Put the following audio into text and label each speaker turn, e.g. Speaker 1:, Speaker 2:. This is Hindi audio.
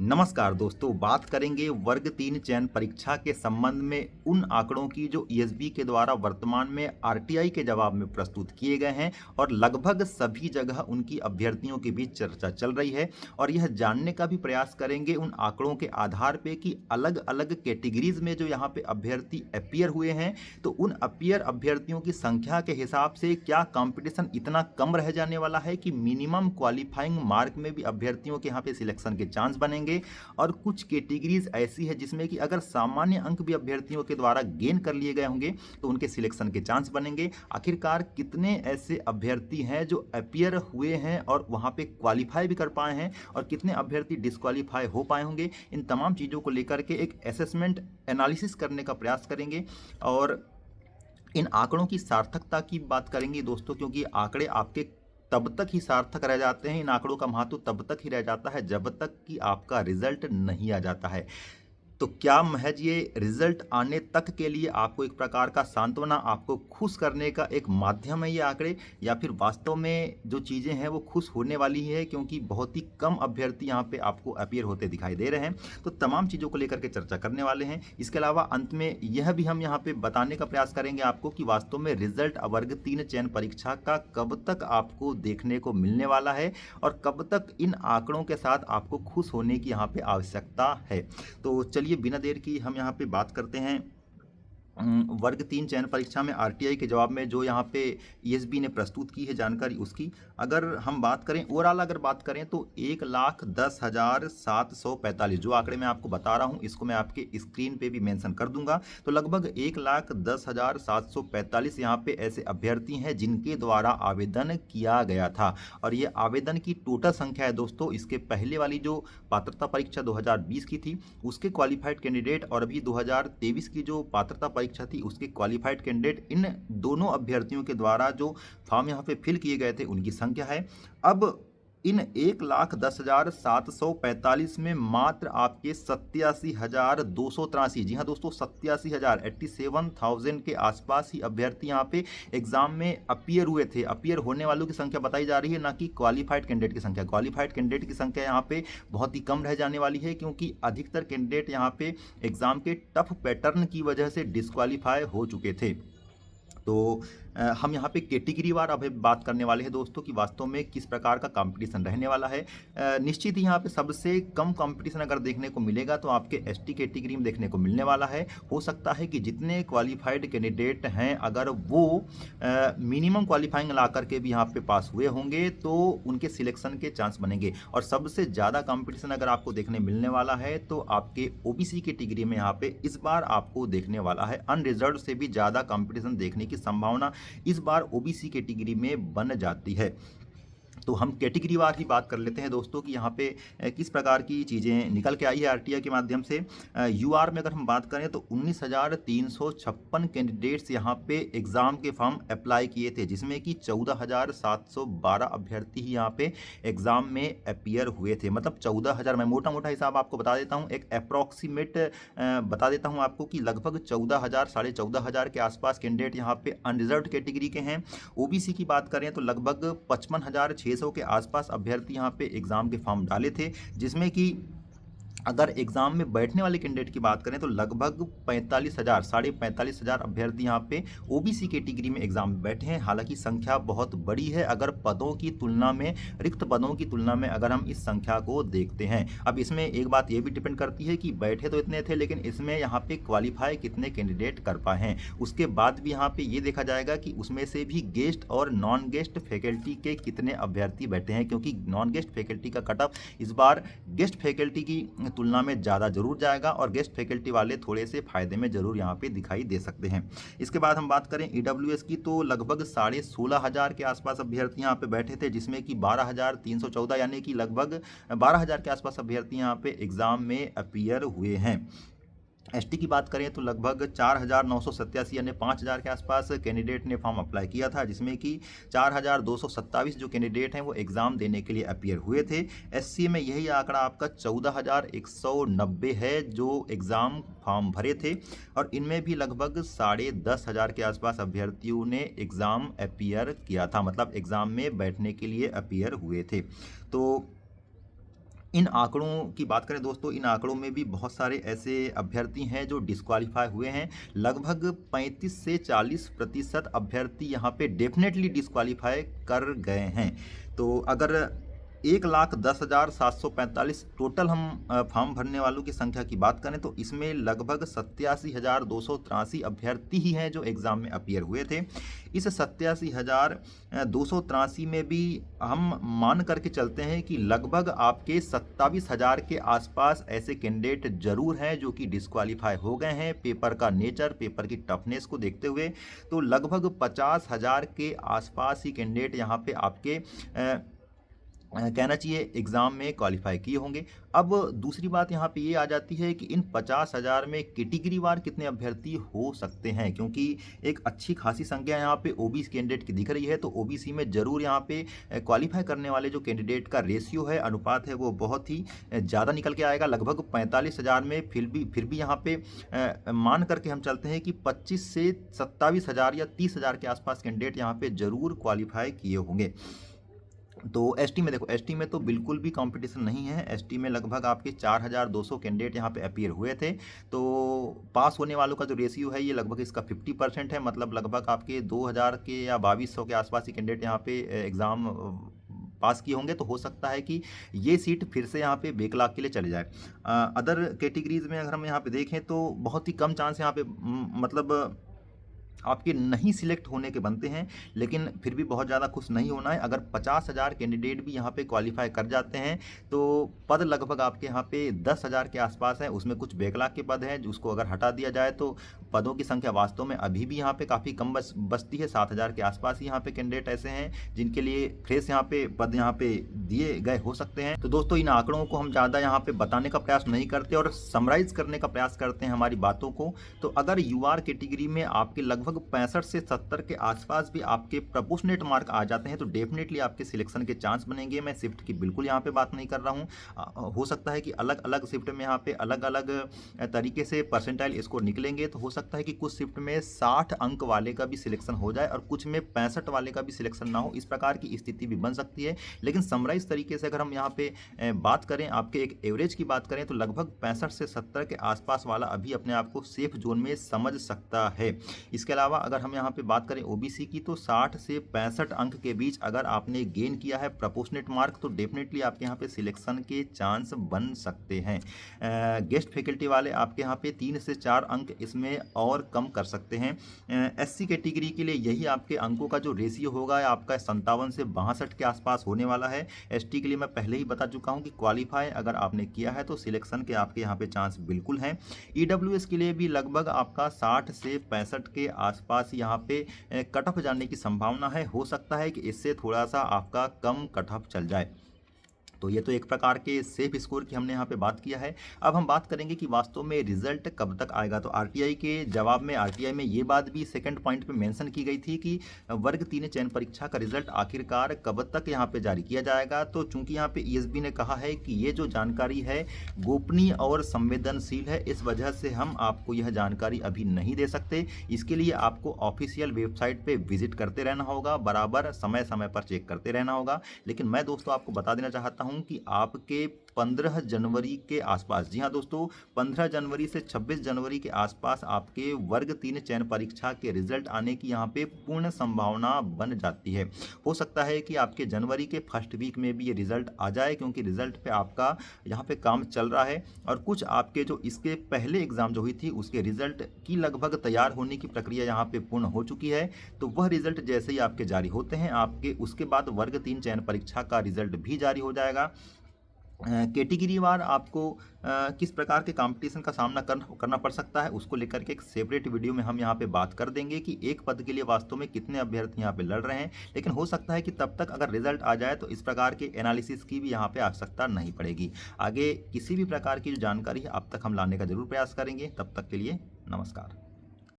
Speaker 1: नमस्कार दोस्तों, बात करेंगे वर्ग 3 चयन परीक्षा के संबंध में उन आंकड़ों की जो ईएसबी के द्वारा वर्तमान में आरटीआई के जवाब में प्रस्तुत किए गए हैं और लगभग सभी जगह उनकी अभ्यर्थियों के बीच चर्चा चल रही है। और यह जानने का भी प्रयास करेंगे उन आंकड़ों के आधार पे कि अलग अलग कैटेगरीज में जो यहाँ पे अभ्यर्थी अपीयर हुए हैं, तो उन अपीयर अभ्यर्थियों की संख्या के हिसाब से क्या कंपटीशन इतना कम रह जाने वाला है कि मिनिमम क्वालिफाइंग मार्क में भी अभ्यर्थियों के यहाँ पे सिलेक्शन के चांस बनेंगे। और कुछ कैटेगरीज ऐसी है जिसमें कि अगर सामान्य अंक भी अभ्यर्थियों के द्वारा गेन कर लिए गए होंगे तो उनके सिलेक्शन के चांस बनेंगे। आखिरकार कितने ऐसे अभ्यर्थी हैं जो अपीयर हुए हैं और वहां पे क्वालिफाई भी कर पाए हैं और कितने अभ्यर्थी डिस्क्वालीफाई हो पाए होंगे, इन तमाम चीज़ों को लेकर के एक असेसमेंट एनालिसिस करने का प्रयास करेंगे। और इन आंकड़ों की सार्थकता की बात करेंगे दोस्तों, क्योंकि आंकड़े आपके तब तक ही सार्थक रह जाते हैं, इन आंकड़ों का महत्व तब तक ही रह जाता है जब तक कि आपका रिजल्ट नहीं आ जाता है। तो क्या महज ये रिजल्ट आने तक के लिए आपको एक प्रकार का सांत्वना, आपको खुश करने का एक माध्यम है ये आंकड़े, या फिर वास्तव में जो चीज़ें हैं वो खुश होने वाली है क्योंकि बहुत ही कम अभ्यर्थी यहाँ पे आपको अपीयर होते दिखाई दे रहे हैं। तो तमाम चीज़ों को लेकर के चर्चा करने वाले हैं। इसके अलावा अंत में यह भी हम यहाँ पे बताने का प्रयास करेंगे आपको कि वास्तव में रिजल्ट वर्ग 3 चयन परीक्षा का कब तक आपको देखने को मिलने वाला है और कब तक इन आंकड़ों के साथ आपको खुश होने की यहाँ पे आवश्यकता है। तो चलिए बिना देर की हम यहाँ पे बात करते हैं वर्ग 3 चयन परीक्षा में आरटीआई के जवाब में जो यहाँ पे ईएसबी ने प्रस्तुत की है जानकारी उसकी। अगर हम बात करें ओवरऑल, अगर बात करें तो 1,10,745 जो आंकड़े मैं आपको बता रहा हूँ इसको मैं आपके स्क्रीन पे भी मेंशन कर दूंगा। तो लगभग 1,10,745 यहाँ पे ऐसे अभ्यर्थी हैं जिनके द्वारा आवेदन किया गया था। और ये आवेदन की टोटल संख्या है दोस्तों। इसके पहले वाली जो पात्रता परीक्षा 2020 की थी उसके क्वालिफाइड कैंडिडेट और अभी 2023 की जो पात्रता परीक्षा थी उसके क्वालिफाइड कैंडिडेट, इन दोनों अभ्यर्थियों के द्वारा जो फॉर्म यहाँ पे फिल किए गए थे उनकी संख्या है। अब इन 1,10,745 में मात्र आपके 87,283, जी हाँ दोस्तों 87,000 87,000 के आसपास ही अभ्यर्थी यहाँ पे एग्जाम में अपीयर हुए थे। अपीयर होने वालों की संख्या बताई जा रही है, ना कि क्वालिफाइड कैंडिडेट की संख्या। क्वालिफाइड कैंडिडेट की संख्या यहाँ पे बहुत ही कम रह जाने वाली है क्योंकि अधिकतर कैंडिडेट यहाँ पे एग्जाम के टफ पैटर्न की वजह से डिस्क्वालीफाई हो चुके थे। तो हम यहाँ पे कैटेगरी वार अभी बात करने वाले हैं दोस्तों कि वास्तव में किस प्रकार का कंपटीशन रहने वाला है। निश्चित ही यहाँ पे सबसे कम कंपटीशन अगर देखने को मिलेगा तो आपके एसटी कैटेगरी में देखने को मिलने वाला है। हो सकता है कि जितने क्वालिफाइड कैंडिडेट हैं अगर वो मिनिमम क्वालिफाइंग ला करके भी यहाँ पे पास हुए होंगे तो उनके सिलेक्शन के चांस बनेंगे। और सबसे ज़्यादा कंपटीशन अगर आपको देखने मिलने वाला है तो आपके ओबीसी कैटेगरी में यहाँ पे इस बार आपको देखने वाला है। अनरिजर्व से भी ज़्यादा कंपटीशन देखने की संभावना इस बार ओबीसी कैटेगरी में बन जाती है। तो हम कैटेगरी वार ही बात कर लेते हैं दोस्तों कि यहाँ पे किस प्रकार की चीज़ें निकल के आई है आरटीआई के माध्यम से। यूआर में अगर हम बात करें तो 19,356 कैंडिडेट्स यहाँ पे एग्ज़ाम के फॉर्म अप्लाई किए थे, जिसमें कि 14,712 अभ्यर्थी ही यहाँ पे एग्ज़ाम में अपीयर हुए थे। मतलब 14,000, मैं मोटा मोटा हिसाब आपको बता देता हूँ, एक अप्रॉक्सीमेट बता देता हूँ आपको कि लगभग 14,000 14,500 के आसपास कैंडिडेट यहाँ पे अनरिजर्व कैटेगरी के हैं। ओबीसी की बात करें तो लगभग 55,600 के आसपास अभ्यर्थी यहाँ पे एग्जाम के फॉर्म डाले थे, जिसमें कि अगर एग्जाम में बैठने वाले कैंडिडेट की बात करें तो लगभग 45,000 45,500 अभ्यर्थी यहाँ पे ओबीसी कैटेगरी में एग्जाम में बैठे हैं। हालांकि संख्या बहुत बड़ी है अगर पदों की तुलना में, रिक्त पदों की तुलना में अगर हम इस संख्या को देखते हैं। अब इसमें एक बात ये भी डिपेंड करती है कि बैठे तो इतने थे लेकिन इसमें यहाँ पे क्वालिफाई कितने कैंडिडेट कर पाए हैं। उसके बाद भी यहाँ पे ये देखा जाएगा कि उसमें से भी गेस्ट और नॉन गेस्ट फैकल्टी के कितने अभ्यर्थी बैठे हैं, क्योंकि नॉन गेस्ट फैकल्टी का कट ऑफ इस बार गेस्ट फैकल्टी की तुलना में ज़्यादा जरूर जाएगा और गेस्ट फैकल्टी वाले थोड़े से फायदे में जरूर यहाँ पे दिखाई दे सकते हैं। इसके बाद हम बात करें ईडब्ल्यूएस की तो लगभग 16,500 के आसपास अभ्यर्थी यहाँ पे बैठे थे, जिसमें कि 12,314 यानी कि लगभग 12,000 के आसपास अभ्यर्थी यहाँ पे एग्जाम में अपीयर हुए हैं। एसटी की बात करें तो लगभग 4,987 यानी 5,000 के आसपास कैंडिडेट ने फॉर्म अप्लाई किया था, जिसमें कि 4,227 जो कैंडिडेट हैं वो एग्ज़ाम देने के लिए अपीयर हुए थे। एससी में यही आंकड़ा आपका 14,190 है जो एग्ज़ाम फॉर्म भरे थे और इनमें भी लगभग 10,500 के आसपास अभ्यर्थियों ने एग्ज़ाम अपीयर किया था, मतलब एग्ज़ाम में बैठने के लिए अपीयर हुए थे। तो इन आंकड़ों की बात करें दोस्तों, इन आंकड़ों में भी बहुत सारे ऐसे अभ्यर्थी हैं जो डिस्क्वालीफाई हुए हैं। लगभग 35 से 40% अभ्यर्थी यहाँ पे डेफिनेटली डिस्क्वालीफाई कर गए हैं। तो अगर 1,10,745 टोटल हम फॉर्म भरने वालों की संख्या की बात करें तो इसमें लगभग 87,283 अभ्यर्थी ही हैं जो एग्ज़ाम में अपीयर हुए थे। इस 87,283 में भी हम मान करके चलते हैं कि लगभग आपके 27,000 के आसपास ऐसे कैंडिडेट जरूर हैं जो कि डिस्क्वालीफाई हो गए हैं पेपर का नेचर, पेपर की टफनेस को देखते हुए। तो लगभग 50,000 के आसपास ही कैंडिडेट यहाँ पे आपके कहना चाहिए एग्ज़ाम में क्वालिफाई किए होंगे। अब दूसरी बात यहाँ पे ये आ जाती है कि इन 50,000 में कैटेगरी वार कितने अभ्यर्थी हो सकते हैं, क्योंकि एक अच्छी खासी संख्या यहाँ पे ओबीसी कैंडिडेट की दिख रही है। तो ओबीसी में ज़रूर यहाँ पे क्वालिफाई करने वाले जो कैंडिडेट का रेशियो है, अनुपात है, वो बहुत ही ज़्यादा निकल के आएगा। लगभग 45,000 में फिर भी यहाँ पे मान करके हम चलते हैं कि 25 से 27,000 या 30,000 के आसपास कैंडिडेट यहाँ पे ज़रूर क्वालिफाई किए होंगे। तो एसटी में देखो, एसटी में तो बिल्कुल भी कंपटीशन नहीं है। एसटी में लगभग आपके 4,200 कैंडिडेट यहाँ पे अपीयर हुए थे। तो पास होने वालों का जो रेशियो है ये लगभग इसका 50% है। मतलब लगभग आपके 2,000 के या 2,200 के आसपास ही कैंडिडेट यहाँ पे एग्ज़ाम पास किए होंगे। तो हो सकता है कि ये सीट फिर से यहाँ पे बैकलॉग के लिए चले जाए। अदर कैटेगरीज में अगर हम यहाँ पे देखें तो बहुत ही कम चांस यहाँ पे मतलब आपके नहीं सिलेक्ट होने के बनते हैं, लेकिन फिर भी बहुत ज़्यादा खुश नहीं होना है। अगर 50,000 कैंडिडेट भी यहाँ पे क्वालिफाई कर जाते हैं तो पद लगभग आपके यहाँ पे 10,000 के आसपास है। उसमें कुछ बैकलॉग के पद हैं जिसको अगर हटा दिया जाए तो पदों की संख्या वास्तव में अभी भी यहाँ पे काफ़ी कम बचती है। 7,000 के आसपास ही यहाँ पे कैंडिडेट ऐसे हैं जिनके लिए फ्रेश यहाँ पे पद यहाँ पे दिए गए हो सकते हैं। तो दोस्तों इन आंकड़ों को हम ज़्यादा यहाँ पे बताने का प्रयास नहीं करते और समराइज करने का प्रयास करते हैं हमारी बातों को। तो अगर यूआर कैटेगरी में आपके लगभग 65 से 70 के आसपास भी आपके प्रोपोर्शनेट मार्क आ जाते हैं तो डेफिनेटली आपके सिलेक्शन के चांस बनेंगे। मैं शिफ्ट की बिल्कुल यहाँ पे बात नहीं कर रहा हूँ। हो सकता है कि अलग अलग शिफ्ट में यहाँ पे अलग अलग तरीके से परसेंटाइल स्कोर निकलेंगे। तो हो सकता है कि कुछ शिफ्ट में 60 अंक वाले का भी सिलेक्शन हो जाए और कुछ में 65 वाले का भी सिलेक्शन ना हो। इस प्रकार की स्थिति भी बन सकती है। लेकिन समराइज तरीके से अगर हम यहाँ पे बात करें, आपके एक एवरेज की बात करें तो लगभग 65 से 70 के आसपास वाला अभी अपने आप को सेफ जोन में समझ सकता है। इसके अलावा अगर हम यहाँ पे बात करें ओबीसी की तो 60 से 65 अंक के बीच अगर आपने गेन किया है प्रोपोर्शनेट मार्क तो डेफिनेटली आपके यहाँ पे सिलेक्शन के चांस बन सकते हैं। गेस्ट फैकल्टी वाले आपके यहाँ पे 3 से 4 अंक इसमें और कम कर सकते हैं। एससी कैटेगरी के लिए यही आपके अंकों का जो रेशियो होगा आपका 57 से 62 के आसपास होने वाला है। एसटी के लिए मैं पहले ही बता चुका हूँ कि क्वालिफाई अगर आपने किया है तो सिलेक्शन के आपके यहाँ पे चांस बिल्कुल हैं। ईडब्ल्यूएस के लिए भी लगभग आपका 60 से 65 के आसपास यहाँ पे कट ऑफ जाने की संभावना है। हो सकता है कि इससे थोड़ा सा आपका कम कट ऑफ चल जाए। तो ये तो एक प्रकार के सेफ स्कोर की हमने यहाँ पे बात किया है। अब हम बात करेंगे कि वास्तव में रिजल्ट कब तक आएगा। तो आरटीआई के जवाब में आरटीआई में ये बात भी सेकंड पॉइंट पे मेंशन की गई थी कि वर्ग 3 चयन परीक्षा का रिजल्ट आखिरकार कब तक यहाँ पे जारी किया जाएगा। तो चूंकि यहाँ पे ईएसबी ने कहा है कि ये जो जानकारी है गोपनीय और संवेदनशील है, इस वजह से हम आपको यह जानकारी अभी नहीं दे सकते। इसके लिए आपको ऑफिशियल वेबसाइट पर विजिट करते रहना होगा, बराबर समय समय पर चेक करते रहना होगा। लेकिन मैं दोस्तों आपको बता देना चाहता हूँ कि आपके 15 जनवरी के आसपास, जी हाँ दोस्तों, 15 जनवरी से 26 जनवरी के आसपास आपके वर्ग 3 चयन परीक्षा के रिजल्ट आने की यहाँ पे पूर्ण संभावना बन जाती है। हो सकता है कि आपके जनवरी के फर्स्ट वीक में भी ये रिजल्ट आ जाए, क्योंकि रिजल्ट पे आपका यहाँ पे काम चल रहा है और कुछ आपके जो इसके पहले एग्जाम जो हुई थी उसके रिजल्ट की लगभग तैयार होने की प्रक्रिया यहाँ पे पूर्ण हो चुकी है। तो वह रिजल्ट जैसे ही आपके जारी होते हैं आपके उसके बाद वर्ग 3 चयन परीक्षा का रिजल्ट भी जारी हो जाएगा। कैटेगरी वार आपको किस प्रकार के कंपटीशन का सामना करना पड़ सकता है उसको लेकर के एक सेपरेट वीडियो में हम यहाँ पे बात कर देंगे कि एक पद के लिए वास्तव में कितने अभ्यर्थी यहाँ पे लड़ रहे हैं। लेकिन हो सकता है कि तब तक अगर रिजल्ट आ जाए तो इस प्रकार के एनालिसिस की भी यहाँ पे आवश्यकता नहीं पड़ेगी। आगे किसी भी प्रकार की जो जानकारी है अब तक हम लाने का जरूर प्रयास करेंगे। तब तक के लिए नमस्कार।